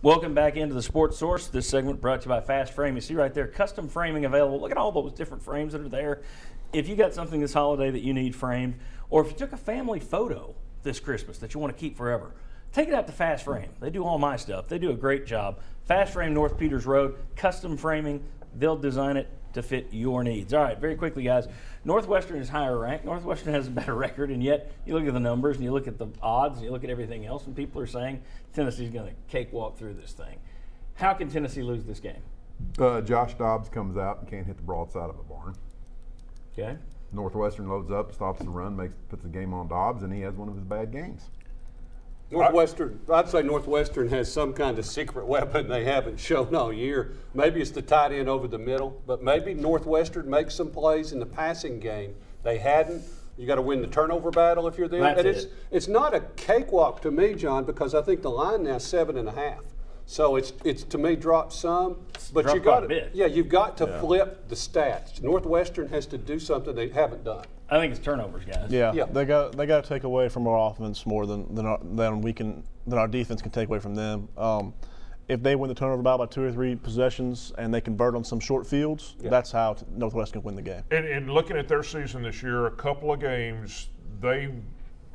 Welcome back into the Sports Source. This segment brought to you by Fast Frame. You see right there, custom framing available. Look at all those different frames that are there. If you got something this holiday that you need framed, or if you took a family photo this Christmas that you want to keep forever, take it out to Fast Frame. They do all my stuff. They do a great job. Fast Frame, North Peters Road, custom framing. They'll design it to fit your needs. All right, very quickly, guys. Northwestern is higher ranked. Northwestern has a better record, and yet you look at the numbers and you look at the odds and you look at everything else, and people are saying Tennessee's going to cakewalk through this thing. How can Tennessee lose this game? Josh Dobbs comes out and can't hit the broadside of a barn. Okay. Northwestern loads up, stops the run, puts the game on Dobbs, and he has one of his bad games. Northwestern, I'd say Northwestern has some kind of secret weapon they haven't shown all year. Maybe it's the tight end over the middle, but maybe Northwestern makes some plays in the passing game they hadn't. You got to win the turnover battle if you're there. That's and it's not a cakewalk to me, John, because I think the line now is 7.5. So it's to me dropped some, but dropped you got quite a bit. Yeah, you've got to flip the stats. Northwestern has to do something they haven't done. I think it's turnovers, guys. Yeah. They got to take away from our offense more than our defense can take away from them. If they win the turnover battle by 2 or 3 possessions and they convert on some short fields, that's how Northwest can win the game. And looking at their season this year, a couple of games they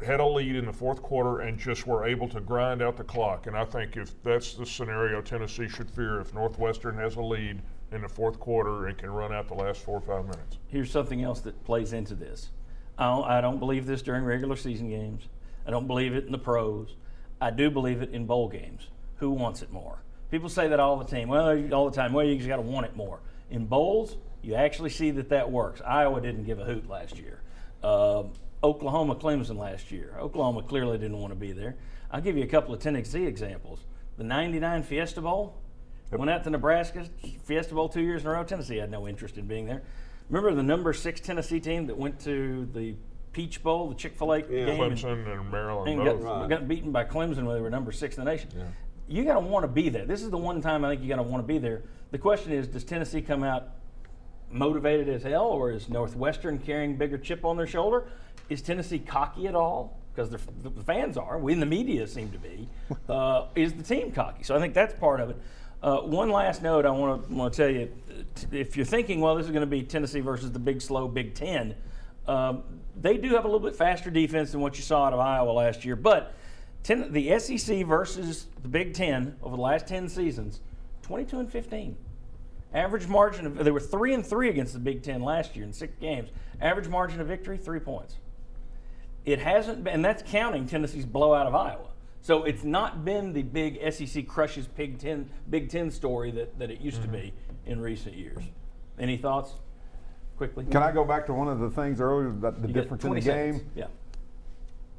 had a lead in the fourth quarter and just were able to grind out the clock. And I think if that's the scenario Tennessee should fear, if Northwestern has a lead in the fourth quarter and can run out the last 4 or 5 minutes. Here's something else that plays into this. I don't believe this during regular season games. I don't believe it in the pros. I do believe it in bowl games. Who wants it more? People say that all the time. All the time. Well, you just got to want it more. In bowls, you actually see that works. Iowa didn't give a hoot last year. Oklahoma, Clemson last year. Oklahoma clearly didn't want to be there. I'll give you a couple of Tennessee examples. The '99 Fiesta Bowl. Went out to Nebraska, Fiesta Bowl 2 years in a row. Tennessee had no interest in being there. Remember the number 6 Tennessee team that went to the Peach Bowl, the Chick-fil-A game? Clemson and Maryland and both. got beaten by Clemson when they were number 6 in the nation. Yeah. You got to want to be there. This is the one time I think you got to want to be there. The question is, does Tennessee come out motivated as hell, or is Northwestern carrying a bigger chip on their shoulder? Is Tennessee cocky at all? Because the fans are. We in the media seem to be. Is the team cocky? So I think that's part of it. One last note I want to tell you. If you're thinking, well, this is going to be Tennessee versus the big, slow Big Ten, they do have a little bit faster defense than what you saw out of Iowa last year. But the SEC versus the Big Ten over the last 10 seasons, 22-15. Average margin they were 3-3 against the Big Ten last year in 6 games. Average margin of victory, 3 points. It hasn't been, and that's counting Tennessee's blowout of Iowa. So it's not been the big SEC crushes Big Ten story that it used to be in recent years. Any thoughts? Quickly. Can I go back to one of the things earlier about the difference in the game? Yeah.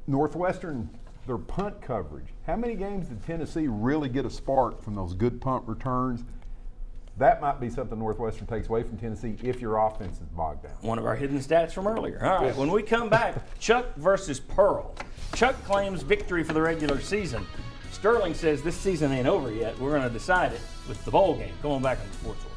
Northwestern, their punt coverage. How many games did Tennessee really get a spark from those good punt returns? That might be something Northwestern takes away from Tennessee if your offense is bogged down. One of our hidden stats from earlier. All right, when we come back, Chuck versus Pearl. Chuck claims victory for the regular season. Sterling says this season ain't over yet. We're going to decide it with the bowl game. Come on back on the Sports World.